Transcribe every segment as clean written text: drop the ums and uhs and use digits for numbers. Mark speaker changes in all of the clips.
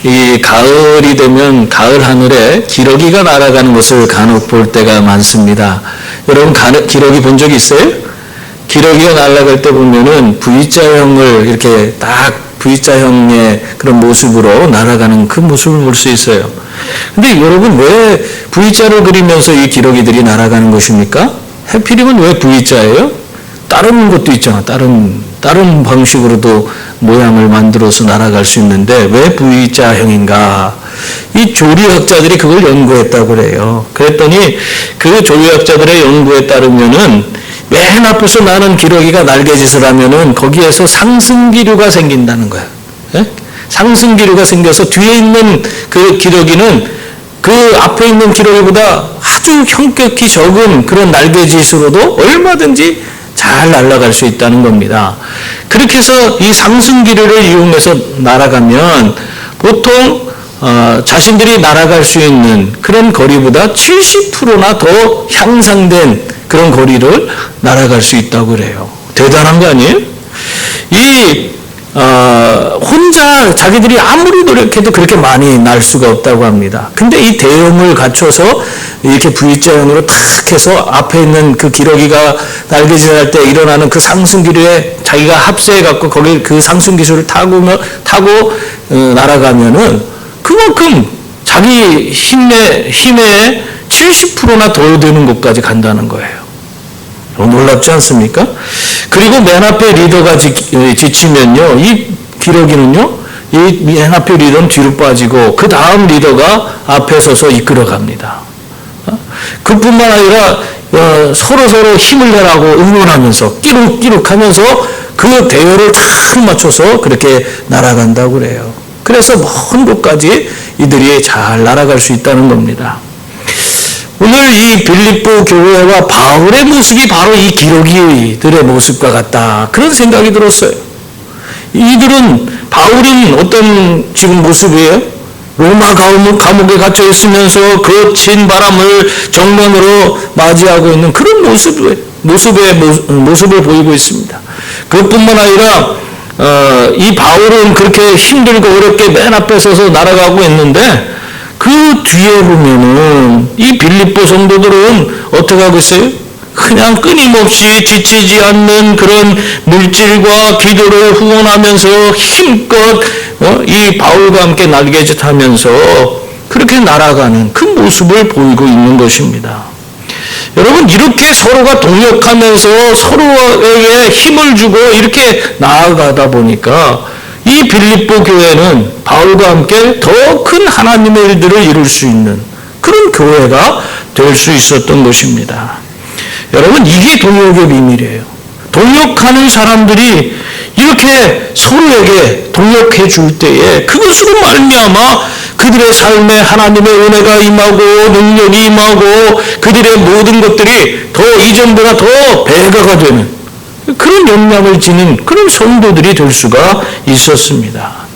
Speaker 1: 이 가을이 되면 가을 하늘에 기러기가 날아가는 것을 간혹 볼 때가 많습니다. 여러분 기러기 본 적 있어요? 기러기가 날아갈 때 보면은 V자형을 이렇게 딱 V자형의 그런 모습으로 날아가는 그 모습을 볼 수 있어요. 근데 여러분 왜 V자를 그리면서 이 기러기들이 날아가는 것입니까? 해필이면 왜 V자예요? 다른 것도 있잖아. 다른 방식으로도 모양을 만들어서 날아갈 수 있는데 왜 V자형인가? 이 조류학자들이 그걸 연구했다고 그래요. 그랬더니 그 조류학자들의 연구에 따르면은 맨 앞에서 나는 기러기가 날개짓을 하면은 거기에서 상승기류가 생긴다는 거야. 예? 상승기류가 생겨서 뒤에 있는 그 기러기는 그 앞에 있는 기러기보다 아주 형격히 적은 그런 날개짓으로도 얼마든지 잘 날아갈 수 있다는 겁니다. 그렇게 해서 이 상승기류를 이용해서 날아가면 보통 자신들이 날아갈 수 있는 그런 거리보다 70%나 더 향상된 그런 거리를 날아갈 수 있다고 그래요. 대단한 거 아니에요? 혼자 자기들이 아무리 노력해도 그렇게 많이 날 수가 없다고 합니다. 근데 이 대형을 갖춰서 이렇게 V자형으로 탁 해서 앞에 있는 그 기러기가 날개짓할 때 일어나는 그 상승기류에 자기가 합세해갖고 거기 그 상승기술을 타고 날아가면은 그만큼 자기 힘의 70%나 더 되는 곳까지 간다는 거예요. 놀랍지 않습니까? 그리고 맨 앞에 리더가 지치면요, 이 기러기는요, 이 맨 앞에 리더는 뒤로 빠지고 그 다음 리더가 앞에 서서 이끌어갑니다. 그뿐만 아니라 서로 힘을 내라고 응원하면서 끼룩끼룩하면서 그 대열을 잘 맞춰서 그렇게 날아간다고 그래요. 그래서 먼 곳까지 이들이 잘 날아갈 수 있다는 겁니다. 오늘 이 빌립보 교회와 바울의 모습이 바로 이 기러기들의 모습과 같다. 그런 생각이 들었어요. 바울은 어떤 지금 모습이에요? 로마 감옥에 갇혀 있으면서 거친 바람을 정면으로 맞이하고 있는 그런 모습을 보이고 있습니다. 그것뿐만 아니라 이 바울은 그렇게 힘들고 어렵게 맨 앞에 서서 날아가고 있는데 그 뒤에 보면은 이 빌립보 성도들은 어떻게 하고 있어요? 그냥 끊임없이 지치지 않는 그런 물질과 기도를 후원하면서 힘껏 이 바울과 함께 날개짓하면서 그렇게 날아가는 그 모습을 보이고 있는 것입니다. 여러분 이렇게 서로가 동력하면서 서로에게 힘을 주고 이렇게 나아가다 보니까 이 빌립보 교회는 바울과 함께 더 큰 하나님의 일들을 이룰 수 있는 그런 교회가 될 수 있었던 것입니다. 여러분 이게 동역의 비밀이에요. 동역하는 사람들이 이렇게 서로에게 동역해 줄 때에 그것으로 말미암아 그들의 삶에 하나님의 은혜가 임하고 능력이 임하고 그들의 모든 것들이 더 이전보다 더 배가가 되는 그런 영향을 지닌 그런 성도들이 될 수가 있었습니다.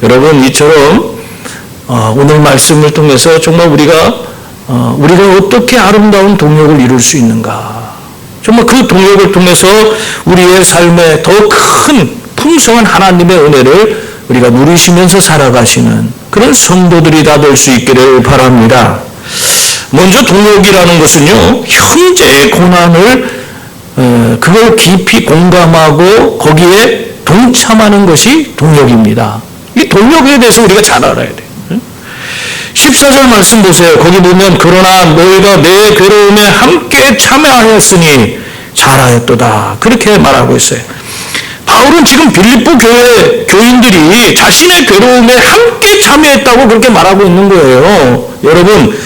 Speaker 1: 여러분 이처럼 오늘 말씀을 통해서 정말 우리가 어떻게 아름다운 동역을 이룰 수 있는가, 정말 그 동역을 통해서 우리의 삶에 더 큰 풍성한 하나님의 은혜를 우리가 누리시면서 살아가시는 그런 성도들이 다 될 수 있기를 바랍니다. 먼저 동역이라는 것은요, 형제의 고난을 그걸 깊이 공감하고 거기에 동참하는 것이 동역입니다. 이 동역에 대해서 우리가 잘 알아야 돼요. 14절 말씀 보세요. 거기 보면 그러나 너희가 내 괴로움에 함께 참여하였으니 잘하였도다. 그렇게 말하고 있어요. 바울은 지금 빌립보 교회 교인들이 자신의 괴로움에 함께 참여했다고 그렇게 말하고 있는 거예요. 여러분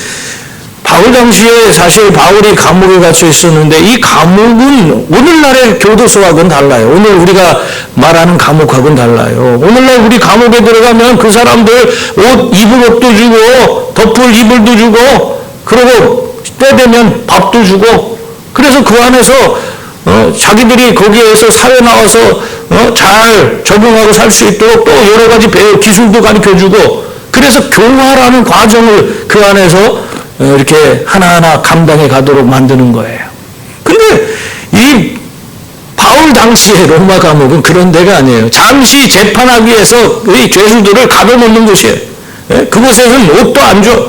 Speaker 1: 바울 당시에 사실 바울이 감옥에 갇혀 있었는데 이 감옥은 오늘날의 교도소하고는 달라요. 오늘 우리가 말하는 감옥하고는 달라요. 오늘날 우리 감옥에 들어가면 그 사람들 옷 입을 옷도 주고 덮을 이불도 주고 그리고 때 되면 밥도 주고 그래서 그 안에서 자기들이 거기에서 사회 나와서 잘 적응하고 살 수 있도록 또 여러 가지 기술도 가르쳐주고 그래서 교화라는 과정을 그 안에서 이렇게 하나하나 감당해 가도록 만드는 거예요. 근데 이 바울 바울 당시에 로마 감옥은 그런 데가 아니에요. 잠시 재판하기 위해서 이 죄수들을 가둬놓는 곳이에요. 예? 그곳에서는 옷도 안 줘.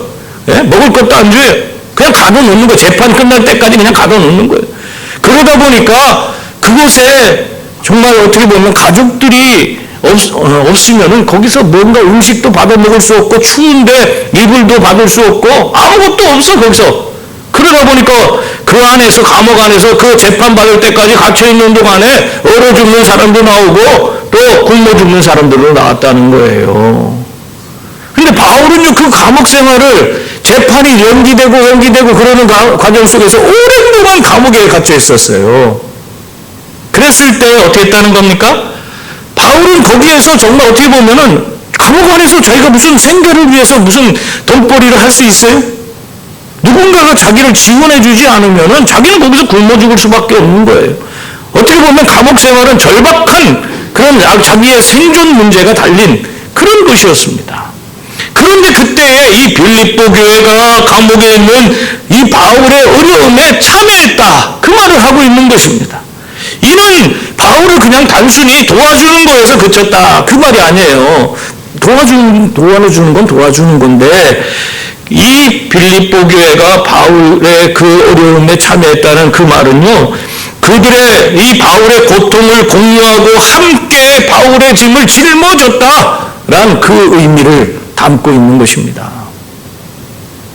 Speaker 1: 예? 먹을 것도 안 줘요. 그냥 가둬놓는 거예요. 재판 끝날 때까지 그냥 가둬놓는 거예요. 그러다 보니까 그곳에 정말 어떻게 보면 가족들이 없으면은 거기서 뭔가 음식도 받아 먹을 수 없고 추운데 이불도 받을 수 없고 아무것도 없어 거기서. 그러다 보니까 그 안에서 감옥 안에서 그 재판 받을 때까지 갇혀 있는 동안에 얼어 죽는 사람도 나오고 또 굶어 죽는 사람들도 나왔다는 거예요. 근데 바울은요 그 감옥 생활을 재판이 연기되고 그러는 과정 속에서 오랜 동안 감옥에 갇혀 있었어요. 그랬을 때 어떻게 했다는 겁니까? 바울은 거기에서 정말 어떻게 보면은 감옥 안에서 자기가 무슨 생계를 위해서 무슨 돈벌이를 할 수 있어요? 누군가가 자기를 지원해 주지 않으면은 자기는 거기서 굶어 죽을 수밖에 없는 거예요. 어떻게 보면 감옥 생활은 절박한 그런 자기의 생존 문제가 달린 그런 것이었습니다. 그런데 그때에 이 빌립보 교회가 감옥에 있는 이 바울의 어려움에 참여했다. 그 말을 하고 있는 것입니다. 이는 바울을 그냥 단순히 도와주는 거에서 그쳤다. 그 말이 아니에요. 도와주는 건 도와주는 건데 이 빌립보 교회가 바울의 그 어려움에 참여했다는 그 말은요. 그들의 이 바울의 고통을 공유하고 함께 바울의 짐을 짊어졌다라는 그 의미를 담고 있는 것입니다.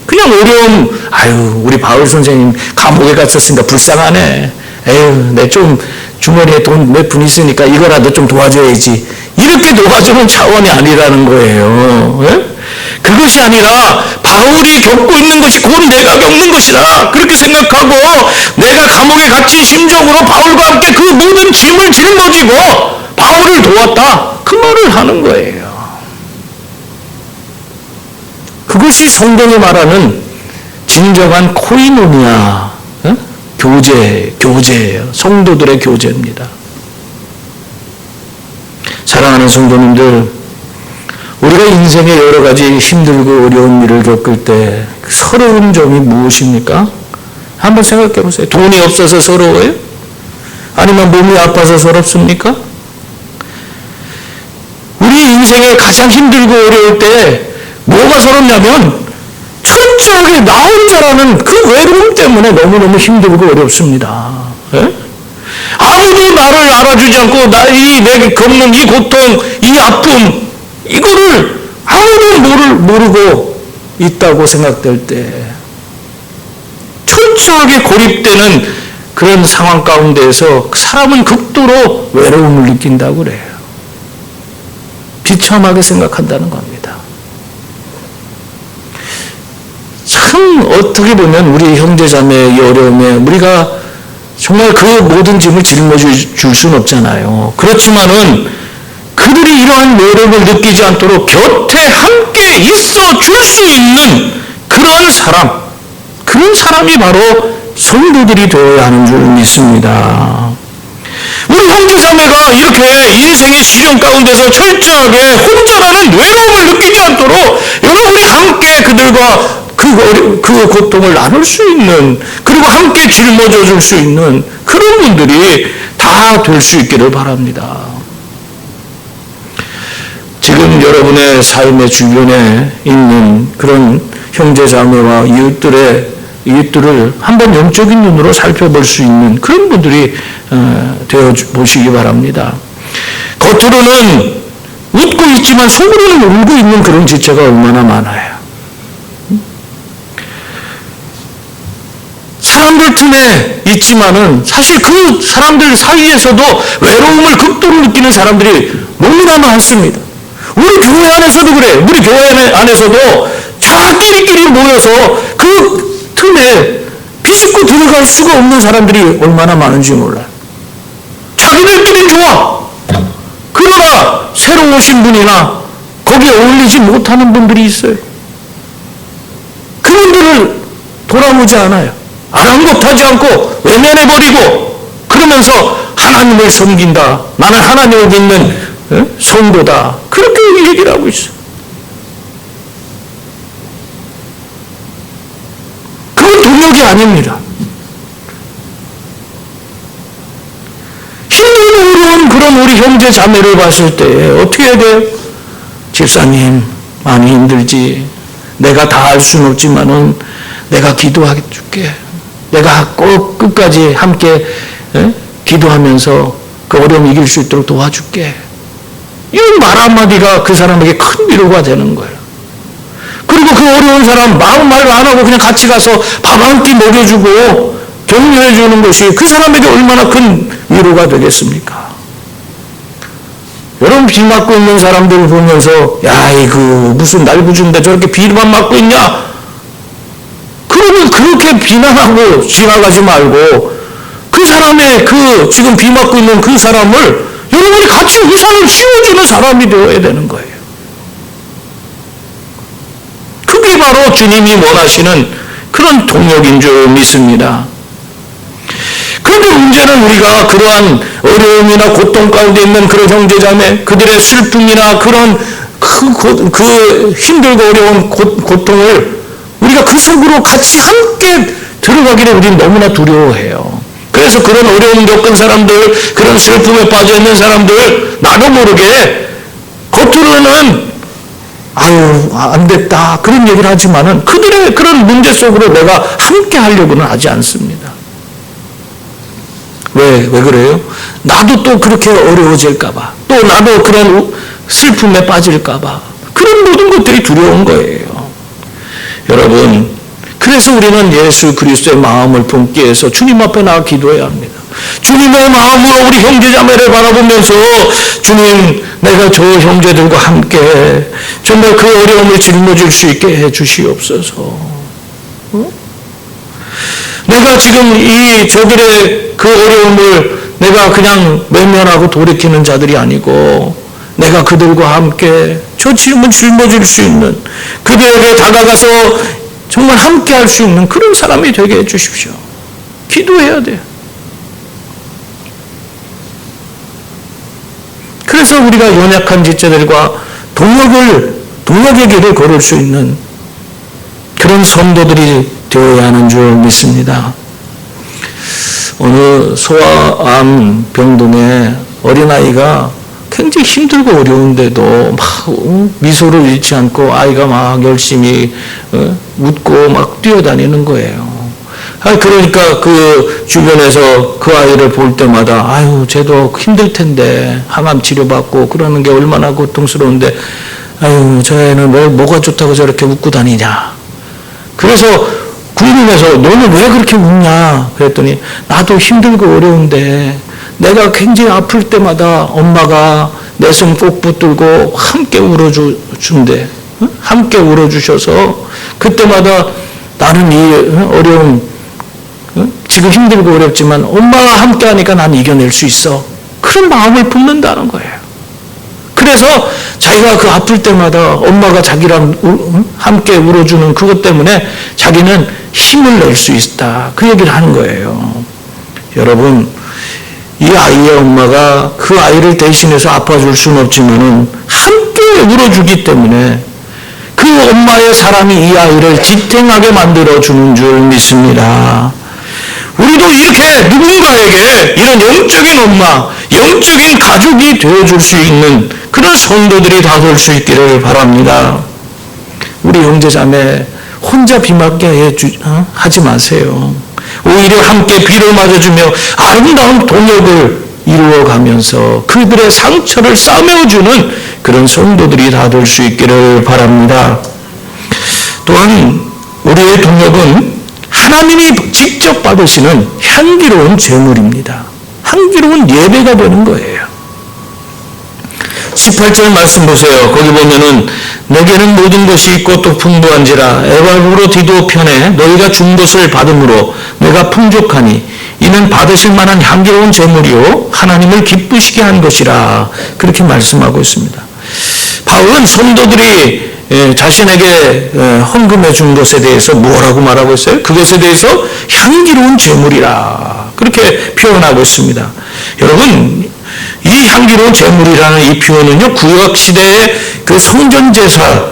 Speaker 1: 그냥 어려움, 아유 우리 바울 선생님 감옥에 갇혔으니까 불쌍하네. 에휴 내 좀 주머니에 돈 몇 푼 있으니까 이거라도 좀 도와줘야지. 이렇게 도와주는 차원이 아니라는 거예요. 예? 그것이 아니라 바울이 겪고 있는 것이 곧 내가 겪는 것이다. 그렇게 생각하고 내가 감옥에 갇힌 심정으로 바울과 함께 그 모든 짐을 짊어지고 바울을 도왔다. 그 말을 하는 거예요. 그것이 성경이 말하는 진정한 코이노니아, 교제예요. 성도들의 교제입니다. 사랑하는 성도님들, 우리가 인생의 여러 가지 힘들고 어려운 일을 겪을 때 서러운 점이 무엇입니까? 한번 생각해 보세요. 돈이 없어서 서러워요? 아니면 몸이 아파서 서럽습니까? 우리 인생에 가장 힘들고 어려울 때 뭐가 서럽냐면 철저하게 나 혼자라는 그 외로움 때문에 너무너무 힘들고 어렵습니다. 예? 아무도 나를 알아주지 않고 내게 겪는 이 고통, 이 아픔, 이거를 아무도 모르고 있다고 생각될 때 철저하게 고립되는 그런 상황 가운데에서 사람은 극도로 외로움을 느낀다고 그래요. 비참하게 생각한다는 겁니다. 참 어떻게 보면 우리 형제자매의 이 어려움에 우리가 정말 그 모든 짐을 짊어질 수는 없잖아요. 그렇지만은 그들이 이러한 외로움을 느끼지 않도록 곁에 함께 있어 줄 수 있는 그런 사람이 바로 성도들이 되어야 하는 줄 믿습니다. 우리 형제자매가 이렇게 인생의 시련 가운데서 철저하게 혼자라는 외로움을 느끼지 않도록 여러분이 함께 그들과 그 고통을 나눌 수 있는, 그리고 함께 짊어져 줄 수 있는 그런 분들이 다 될 수 있기를 바랍니다. 지금 여러분의 삶의 주변에 있는 그런 형제자매와 이웃들을 한번 영적인 눈으로 살펴볼 수 있는 그런 분들이 되어 보시기 바랍니다. 겉으로는 웃고 있지만 속으로는 울고 있는 그런 지체가 얼마나 많아요. 사람들 틈에 있지만은 사실 그 사람들 사이에서도 외로움을 극도로 느끼는 사람들이 너무나 많습니다. 우리 교회 안에서도 그래. 우리 교회 안에서도 자기들끼리 모여서 그 틈에 비집고 들어갈 수가 없는 사람들이 얼마나 많은지 몰라요. 자기들끼리는 좋아. 그러나 새로 오신 분이나 거기에 어울리지 못하는 분들이 있어요. 그분들을 돌아보지 않아요. 아랑곳하지 않고 외면해버리고 그러면서 하나님을 섬긴다. 나는 하나님을 믿는 성도다. 그렇게 얘기를 하고 있어요. 그건 동력이 아닙니다. 힘든 어려운 그런 우리 형제 자매를 봤을 때 어떻게 해야 돼요? 집사님 많이 힘들지. 내가 다 할 수는 없지만은 내가 기도해 줄게. 내가 꼭 끝까지 함께 기도하면서 그 어려움 이길 수 있도록 도와줄게. 이 말 한마디가 그 사람에게 큰 위로가 되는 거예요. 그리고 그 어려운 사람 마음 말 안 하고 그냥 같이 가서 밥 한 끼 먹여주고 격려해 주는 것이 그 사람에게 얼마나 큰 위로가 되겠습니까? 여러분 비 맞고 있는 사람들을 보면서 야 이거 무슨 날구준데 저렇게 비만 맞고 있냐? 그러면 그렇게 비난하고 지나가지 말고 그 사람의 그 지금 비 맞고 있는 그 사람을 여러분이 같이 우산을 씌워주는 사람이 되어야 되는 거예요. 그게 바로 주님이 원하시는 그런 동력인 줄 믿습니다. 그런데 문제는 우리가 그러한 어려움이나 고통 가운데 있는 그런 형제자매, 그들의 슬픔이나 그런 그 힘들고 어려운 고통을 우리가 그 속으로 같이 함께 들어가기를 우리는 너무나 두려워해요. 그래서 그런 어려움 겪은 사람들, 그런 슬픔에 빠져 있는 사람들, 나도 모르게 겉으로는 아유 안 됐다 그런 얘기를 하지만은 그들의 그런 문제 속으로 내가 함께 하려고는 하지 않습니다. 왜 그래요? 나도 또 그렇게 어려워질까봐, 또 나도 그런 슬픔에 빠질까봐, 그런 모든 것들이 두려운 거예요. 여러분, 그래서 우리는 예수 그리스도의 마음을 품기 위해서 주님 앞에 나가 기도해야 합니다. 주님의 마음으로 우리 형제자매를 바라보면서 주님, 내가 저 형제들과 함께 정말 그 어려움을 짊어질 수 있게 해주시옵소서. 내가 지금 저들의 그 어려움을 내가 그냥 외면하고 돌이키는 자들이 아니고 내가 그들과 함께 저 짐을 짊어질 수 있는, 그들에게 다가가서 정말 함께 할 수 있는 그런 사람이 되게 해주십시오. 기도해야 돼요. 그래서 우리가 연약한 지체들과 동력의 길을 걸을 수 있는 그런 성도들이 되어야 하는 줄 믿습니다. 어느 소아암 병동에 어린아이가 굉장히 힘들고 어려운데도 막 미소를 잃지 않고 아이가 막 열심히 웃고 막 뛰어다니는 거예요. 그러니까 그 주변에서 그 아이를 볼 때마다 아유 쟤도 힘들 텐데 항암 치료받고 그러는 게 얼마나 고통스러운데 아유 저 애는 뭐가 좋다고 저렇게 웃고 다니냐. 그래서 궁금해서 너는 왜 그렇게 웃냐 그랬더니 나도 힘들고 어려운데 내가 굉장히 아플 때마다 엄마가 내 손 꼭 붙들고 함께 울어준대. 함께 울어주셔서 그때마다 나는 이 어려움 지금 힘들고 어렵지만 엄마가 함께 하니까 난 이겨낼 수 있어. 그런 마음을 품는다는 거예요. 그래서 자기가 그 아플 때마다 엄마가 자기랑 함께 울어주는 그것 때문에 자기는 힘을 낼 수 있다. 그 얘기를 하는 거예요. 여러분, 이 아이의 엄마가 그 아이를 대신해서 아파줄 수는 없지만은 함께 울어주기 때문에 그 엄마의 사랑이 이 아이를 지탱하게 만들어주는 줄 믿습니다. 우리도 이렇게 누군가에게 이런 영적인 엄마, 영적인 가족이 되어줄 수 있는 그런 성도들이 다 될 수 있기를 바랍니다. 우리 형제자매 혼자 비 맞게 하지 마세요. 오히려 함께 비를 맞아주며 아름다운 동역을 이루어가면서 그들의 상처를 싸매어주는 그런 성도들이 다 될 수 있기를 바랍니다. 또한 우리의 동역은 하나님이 직접 받으시는 향기로운 제물입니다. 향기로운 예배가 되는 거예요. 18절 말씀 보세요. 거기 보면은 내게는 모든 것이 있고 또 풍부한지라 에바브로디도 편에 너희가 준 것을 받음으로 내가 풍족하니 이는 받으실 만한 향기로운 제물이요 하나님을 기쁘시게 한 것이라 그렇게 말씀하고 있습니다. 바울은 성도들이 자신에게 헌금해 준 것에 대해서 뭐라고 말하고 있어요? 그것에 대해서 향기로운 제물이라 그렇게 표현하고 있습니다. 여러분, 이 향기로운 제물이라는 이 표현은요, 구약시대의 그 성전제사,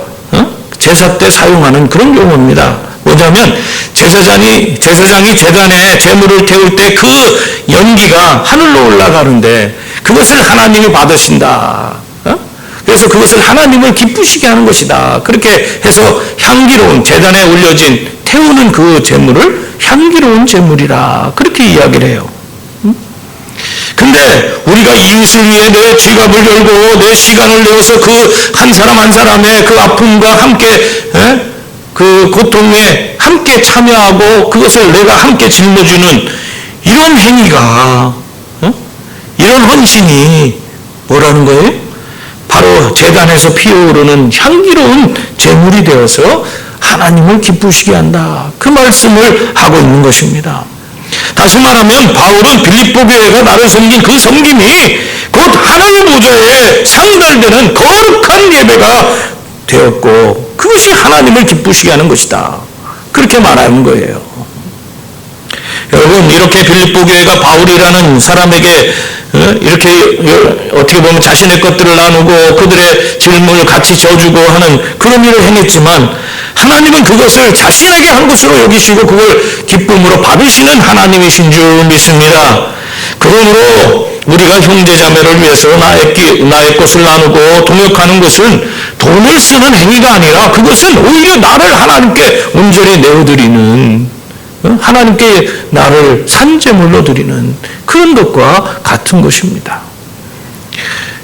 Speaker 1: 제사 때 사용하는 그런 용어입니다. 뭐냐면, 제사장이 제단에 제물을 태울 때 그 연기가 하늘로 올라가는데, 그것을 하나님이 받으신다. 그래서 그것을 하나님을 기쁘시게 하는 것이다. 그렇게 해서 향기로운 제단에 올려진 태우는 그 제물을 향기로운 제물이라 그렇게 이야기를 해요. 근데 우리가 이웃을 위해 내 지갑을 열고 내 시간을 내어서 그 한 사람 한 사람의 그 아픔과 함께 그 고통에 함께 참여하고 그것을 내가 함께 짊어지는 이런 행위가 이런 헌신이 뭐라는 거예요? 바로 제단에서 피어오르는 향기로운 제물이 되어서 하나님을 기쁘시게 한다. 그 말씀을 하고 있는 것입니다. 다시 말하면 바울은 빌립보 교회가 나를 섬긴 그 섬김이 곧 하나님 보좌에 상달되는 거룩한 예배가 되었고 그것이 하나님을 기쁘시게 하는 것이다. 그렇게 말하는 거예요. 여러분 이렇게 빌립보 교회가 바울이라는 사람에게 이렇게 어떻게 보면 자신의 것들을 나누고 그들의 질문을 같이 져주고 하는 그런 일을 행했지만 하나님은 그것을 자신에게 한 것으로 여기시고 그걸 기쁨으로 받으시는 하나님이신 줄 믿습니다. 그러므로 우리가 형제자매를 위해서 나의 것을 나누고 동역하는 것은 돈을 쓰는 행위가 아니라 그것은 오히려 나를 하나님께 온전히 내어드리는 하나님께 나를 산제물로 드리는 그런 것과 같은 것입니다.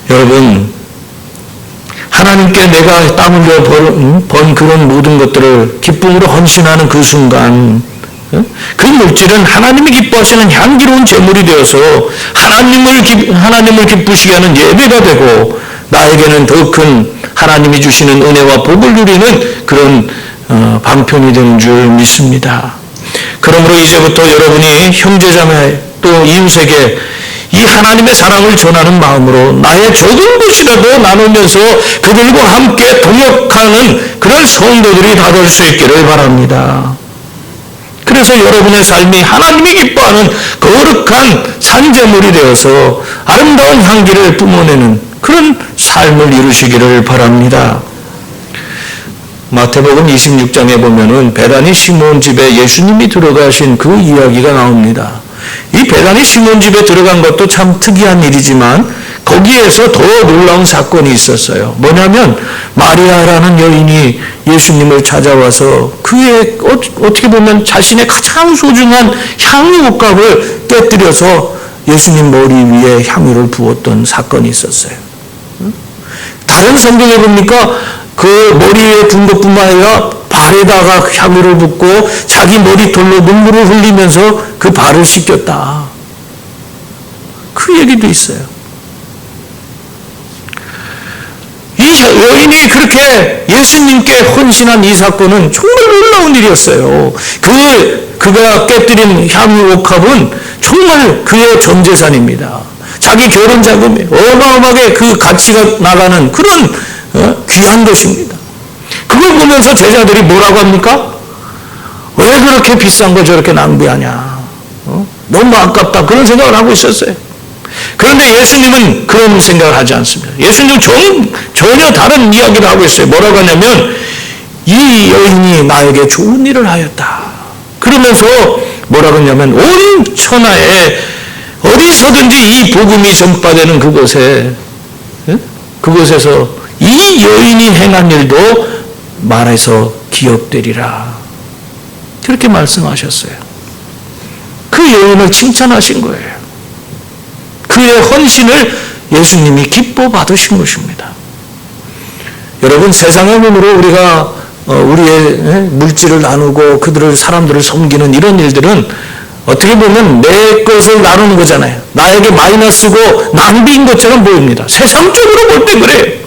Speaker 1: 여러분 하나님께 내가 땀 흘려 번 그런 모든 것들을 기쁨으로 헌신하는 그 순간 그 물질은 하나님이 기뻐하시는 향기로운 제물이 되어서 하나님을 기쁘시게 하는 예배가 되고 나에게는 더 큰 하나님이 주시는 은혜와 복을 누리는 그런 방편이 되는 줄 믿습니다. 그러므로 이제부터 여러분이 형제자매 또 이웃에게 이 하나님의 사랑을 전하는 마음으로 나의 적은 것이라도 나누면서 그들과 함께 동역하는 그런 성도들이 다 될 수 있기를 바랍니다. 그래서 여러분의 삶이 하나님이 기뻐하는 거룩한 산제물이 되어서 아름다운 향기를 뿜어내는 그런 삶을 이루시기를 바랍니다. 마태복음 26장에 보면은 베다니 시몬 집에 예수님이 들어가신 그 이야기가 나옵니다. 이 베다니 시몬 집에 들어간 것도 참 특이한 일이지만 거기에서 더 놀라운 사건이 있었어요. 뭐냐면 마리아라는 여인이 예수님을 찾아와서 그의 어떻게 보면 자신의 가장 소중한 향유 옷값을 깨뜨려서 예수님 머리 위에 향유를 부었던 사건이 있었어요. 다른 성경에 보니까 그 머리에 둔 것뿐만 아니라 발에다가 향유를 붓고 자기 머리털로 눈물을 흘리면서 그 발을 씻겼다. 그 얘기도 있어요. 이 여인이 그렇게 예수님께 헌신한 이 사건은 정말 놀라운 일이었어요. 그가 깨뜨린 향유 옥합은 정말 그의 전 재산입니다. 자기 결혼 자금이 어마어마하게 그 가치가 나가는 그런 귀한 것입니다. 그걸 보면서 제자들이 뭐라고 합니까? 왜 그렇게 비싼 거 저렇게 낭비하냐? 너무 아깝다. 그런 생각을 하고 있었어요. 그런데 예수님은 그런 생각을 하지 않습니다. 예수님은 전혀 다른 이야기를 하고 있어요. 뭐라고 하냐면 이 여인이 나에게 좋은 일을 하였다. 그러면서 뭐라고 하냐면 온 천하에 어디서든지 이 복음이 전파되는 그곳에서 이 여인이 행한 일도 말해서 기억되리라. 그렇게 말씀하셨어요. 그 여인을 칭찬하신 거예요. 그의 헌신을 예수님이 기뻐 받으신 것입니다. 여러분 세상의 몸으로 우리가 우리의 물질을 나누고 사람들을 섬기는 이런 일들은 어떻게 보면 내 것을 나누는 거잖아요. 나에게 마이너스고 낭비인 것처럼 보입니다. 세상적으로 볼 때 그래요.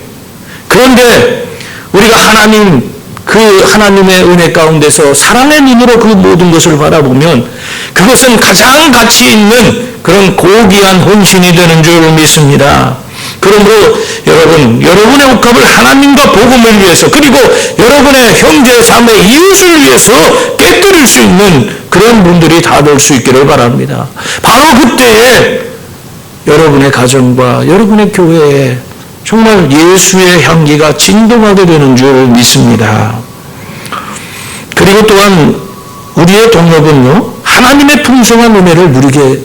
Speaker 1: 그런데 우리가 하나님의 은혜 가운데서 사랑의 눈으로 그 모든 것을 바라보면 그것은 가장 가치 있는 그런 고귀한 헌신이 되는 줄 믿습니다. 그러므로 여러분의 옷값을 하나님과 복음을 위해서 그리고 여러분의 형제 자매 이웃을 위해서 깨뜨릴 수 있는 그런 분들이 다 될 수 있기를 바랍니다. 바로 그때에 여러분의 가정과 여러분의 교회에 정말 예수의 향기가 진동하게 되는 줄 믿습니다. 그리고 또한 우리의 동역은요 하나님의 풍성한 은혜를 누리게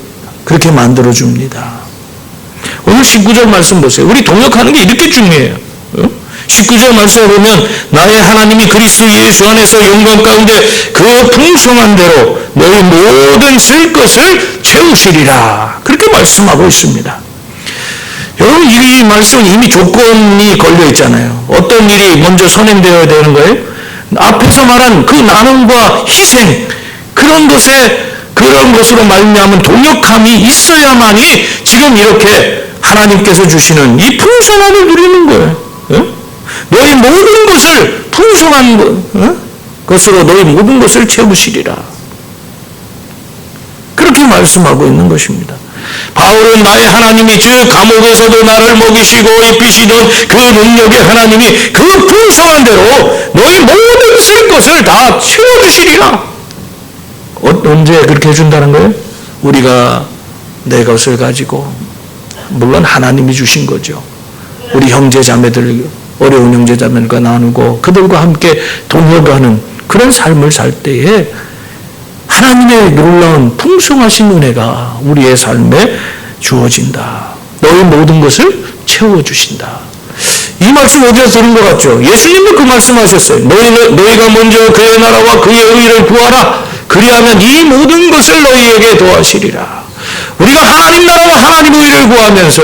Speaker 1: 그렇게 만들어줍니다. 오늘 19절 말씀 보세요. 우리 동역하는 게 이렇게 중요해요. 19절 말씀에 보면 나의 하나님이 그리스도 예수 안에서 영광 가운데 그 풍성한 대로 너희 모든 쓸 것을 채우시리라. 그렇게 말씀하고 있습니다. 여러분, 이 말씀은 이미 조건이 걸려 있잖아요. 어떤 일이 먼저 선행되어야 되는 거예요? 앞에서 말한 그 나눔과 희생, 그런 것으로 말미암은 동역함이 있어야만이 지금 이렇게 하나님께서 주시는 이 풍성함을 누리는 거예요. 너희 모든 것을 풍성한 것으로 너희 모든 것을 채우시리라. 그렇게 말씀하고 있는 것입니다. 바울은 나의 하나님이 주 감옥에서도 나를 먹이시고 입히시던 그 능력의 하나님이 그 풍성한 대로 너희 모든 쓸 것을 다 채워주시리라. 언제 그렇게 해준다는 거예요? 우리가 내 것을 가지고, 물론 하나님이 주신 거죠. 우리 형제 자매들, 어려운 형제 자매들과 나누고 그들과 함께 동역하는 그런 삶을 살 때에 하나님의 놀라운 풍성하신 은혜가 우리의 삶에 주어진다. 너희 모든 것을 채워주신다. 이 말씀 어디서 들은 것 같죠? 예수님도 그 말씀하셨어요. 너희가 먼저 그의 나라와 그의 의를 구하라. 그리하면 이 모든 것을 너희에게 더하시리라. 우리가 하나님 나라와 하나님 의를 구하면서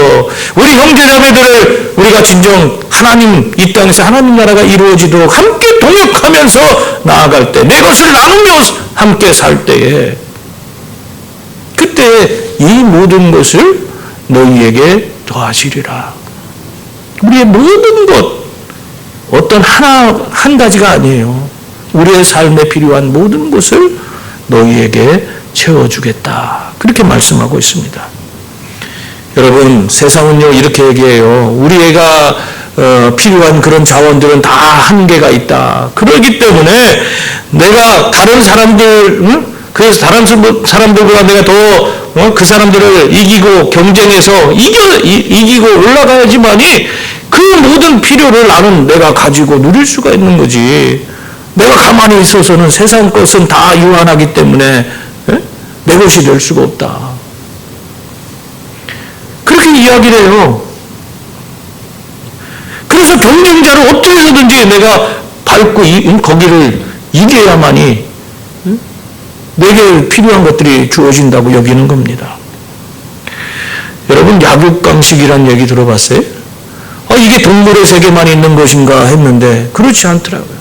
Speaker 1: 우리 형제자매들을 우리가 진정 하나님, 이 땅에서 하나님 나라가 이루어지도록 함께 동역하면서 나아갈 때, 내 것을 나누며 함께 살 때에, 그때 이 모든 것을 너희에게 더하시리라. 우리의 모든 것, 어떤 한 가지가 아니에요. 우리의 삶에 필요한 모든 것을 너희에게 채워주겠다. 그렇게 말씀하고 있습니다. 여러분, 세상은요 이렇게 얘기해요. 우리가 필요한 그런 자원들은 다 한계가 있다. 그렇기 때문에 내가 다른 사람들, 그래서 다른 사람들보다 내가 더 그 사람들을 이기고 경쟁해서 이기고 올라가야지만이 그 모든 필요를 나는 내가 가지고 누릴 수가 있는 거지. 내가 가만히 있어서는 세상 것은 다 유한하기 때문에 내 것이 될 수가 없다. 그렇게 이야기를 해요. 그래서 경쟁자를 어떻게 해서든지 내가 밟고 거기를 이겨야만이 내게 필요한 것들이 주어진다고 여기는 겁니다. 여러분, 약육강식이란 얘기 들어봤어요? 이게 동물의 세계만 있는 것인가 했는데 그렇지 않더라고요.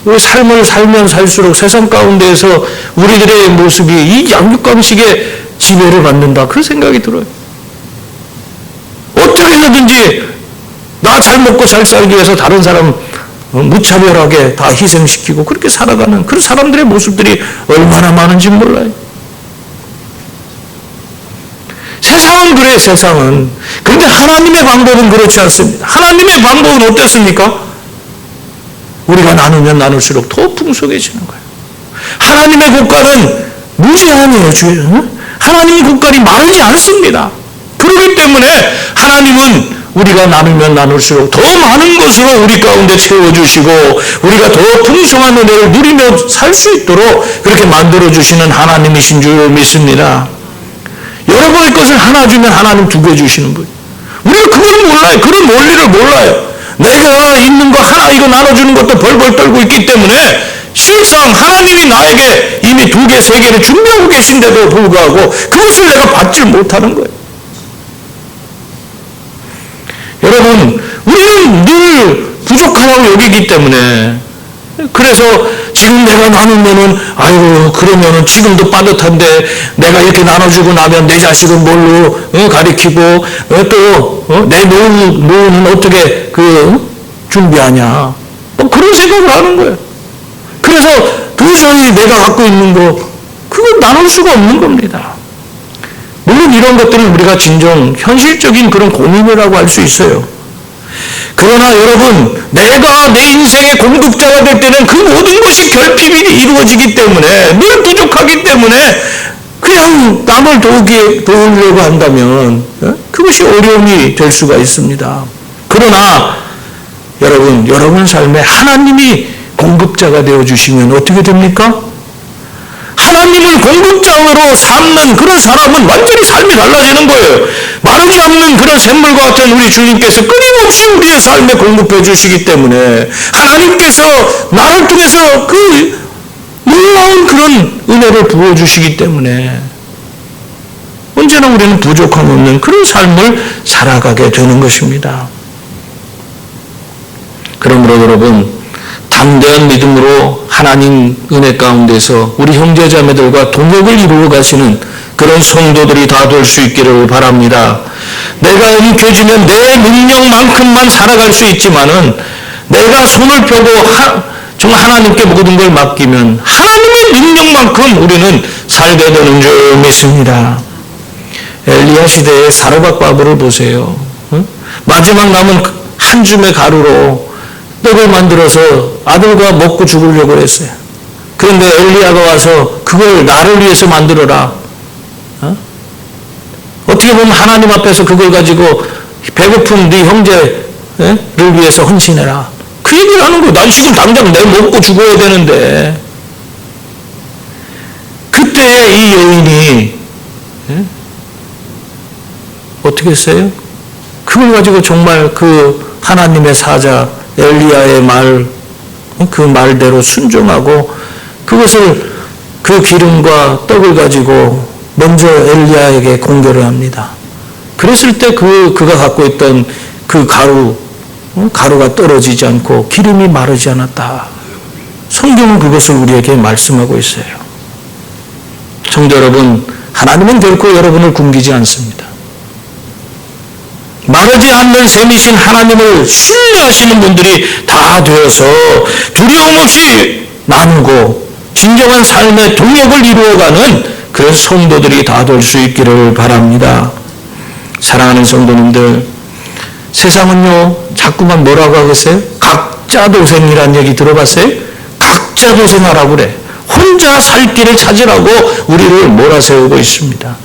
Speaker 1: 왜 삶을 살면 살수록 세상 가운데에서 우리들의 모습이 이 양육강식의 지배를 받는다, 그 생각이 들어요. 어떻게 해서든지 나 잘 먹고 잘 살기 위해서 다른 사람 무차별하게 다 희생시키고 그렇게 살아가는 그런 사람들의 모습들이 얼마나 많은지 몰라요. 세상은 그래, 세상은. 그런데 하나님의 방법은 그렇지 않습니다. 하나님의 방법은 어떻습니까? 우리가 나누면 나눌수록 더 풍성해지는 거예요. 하나님의 국가는 무제한이에요. 하나님의 국가는 마르지 않습니다. 그렇기 때문에 하나님은 우리가 나누면 나눌수록 더 많은 것으로 우리 가운데 채워주시고 우리가 더 풍성한 은혜를 누리며 살 수 있도록 그렇게 만들어주시는 하나님이신 줄 믿습니다. 여러분의 것을 하나 주면 하나님 두 개 주시는 분. 우리가 그걸 몰라요. 그런 원리를 몰라요. 내가 있는 거 하나 이거 나눠주는 것도 벌벌 떨고 있기 때문에 실상 하나님이 나에게 이미 두 개, 세 개를 준비하고 계신데도 불구하고 그것을 내가 받질 못하는 거예요. 여러분, 우리는 늘 부족하다고 여기기 때문에 그래서 지금 내가 나누면은 아이고 그러면은 지금도 빠듯한데 내가 이렇게 나눠주고 나면 내 자식은 뭘로 가리키고 또 내 노후는 어떻게 준비하냐, 뭐 그런 생각을 하는 거예요. 그래서 도저히 내가 갖고 있는 거 그거 나눌 수가 없는 겁니다. 물론 이런 것들은 우리가 진정 현실적인 그런 고민이라고 할 수 있어요. 그러나 여러분, 내가 내 인생의 공급자가 될 때는 그 모든 것이 결핍이 이루어지기 때문에 늘 부족하기 때문에 그냥 남을 도우려고 한다면 그것이 어려움이 될 수가 있습니다. 그러나 여러분 삶에 하나님이 공급자가 되어주시면 어떻게 됩니까? 하나님을 공급장으로 삼는 그런 사람은 완전히 삶이 달라지는 거예요. 마르지 않는 그런 샘물과 같은 우리 주님께서 끊임없이 우리의 삶에 공급해 주시기 때문에 하나님께서 나를 통해서 그 놀라운 그런 은혜를 부어주시기 때문에 언제나 우리는 부족함 없는 그런 삶을 살아가게 되는 것입니다. 그러므로 여러분, 담대한 믿음으로 하나님 은혜 가운데서 우리 형제자매들과 동역을 이루어 가시는 그런 성도들이 다 될 수 있기를 바랍니다. 내가 움켜쥐면 내 능력만큼만 살아갈 수 있지만은 내가 손을 펴고 정말 하나님께 모든 걸 맡기면 하나님의 능력만큼 우리는 살게 되는 줄 믿습니다. 엘리야 시대의 사르밧 바벨을 보세요. 마지막 남은 한 줌의 가루로 떡을 만들어서 아들과 먹고 죽으려고 했어요. 그런데 엘리야가 와서 그걸 나를 위해서 만들어라. 어떻게 보면 하나님 앞에서 그걸 가지고 배고픈 네 형제를 위해서 헌신해라. 그 얘기를 하는 거예요. 난 지금 당장 내 먹고 죽어야 되는데. 그때 이 여인이 어떻게 했어요? 그걸 가지고 정말 그 하나님의 사자 엘리야의 그 말대로 순종하고 그것을 그 기름과 떡을 가지고 먼저 엘리야에게 공개를 합니다. 그랬을 때 그가 갖고 있던 그 가루가 떨어지지 않고 기름이 마르지 않았다. 성경은 그것을 우리에게 말씀하고 있어요. 성도 여러분, 하나님은 결코 여러분을 굶기지 않습니다. 마르지 않는 셈이신 하나님을 신뢰하시는 분들이 다 되어서 두려움 없이 나누고 진정한 삶의 동역을 이루어가는 그런 성도들이 다 될 수 있기를 바랍니다. 사랑하는 성도님들, 세상은요 자꾸만 뭐라고 하겠어요? 각자 도생이라는 얘기 들어봤어요? 각자 도생하라고 그래. 혼자 살 길을 찾으라고 우리를 몰아세우고 있습니다.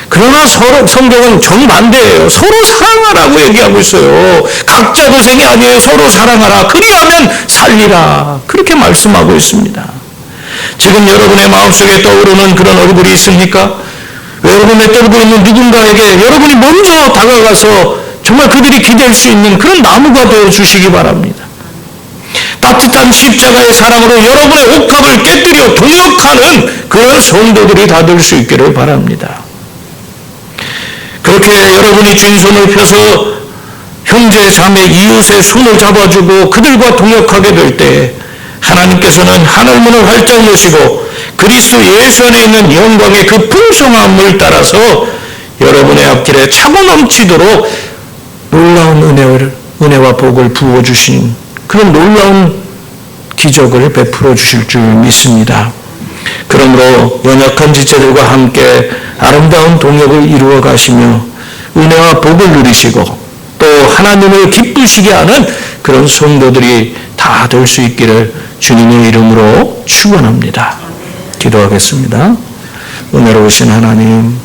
Speaker 1: 그러나 성경은 정반대예요. 서로 사랑하라고 얘기하고 있어요. 각자 도생이 아니에요. 서로 사랑하라. 그리하면 살리라. 그렇게 말씀하고 있습니다. 지금 여러분의 마음속에 떠오르는 그런 얼굴이 있습니까? 여러분의 떨고 있는 누군가에게 여러분이 먼저 다가가서 정말 그들이 기댈 수 있는 그런 나무가 되어주시기 바랍니다. 따뜻한 십자가의 사랑으로 여러분의 옥합을 깨뜨려 동역하는 그런 성도들이 다 될 수 있기를 바랍니다. 그렇게 여러분이 쥔손을 펴서 형제, 자매, 이웃의 손을 잡아주고 그들과 동역하게 될 때 하나님께서는 하늘문을 활짝 여시고 그리스도 예수 안에 있는 영광의 그 풍성함을 따라서 여러분의 앞길에 차고 넘치도록 놀라운 은혜와 복을 부어주신 그런 놀라운 기적을 베풀어 주실 줄 믿습니다. 그러므로 연약한 지체들과 함께 아름다운 동역을 이루어 가시며 은혜와 복을 누리시고 또 하나님을 기쁘시게 하는 그런 성도들이 다 될 수 있기를 주님의 이름으로 축원합니다. 기도하겠습니다. 은혜로우신 하나님,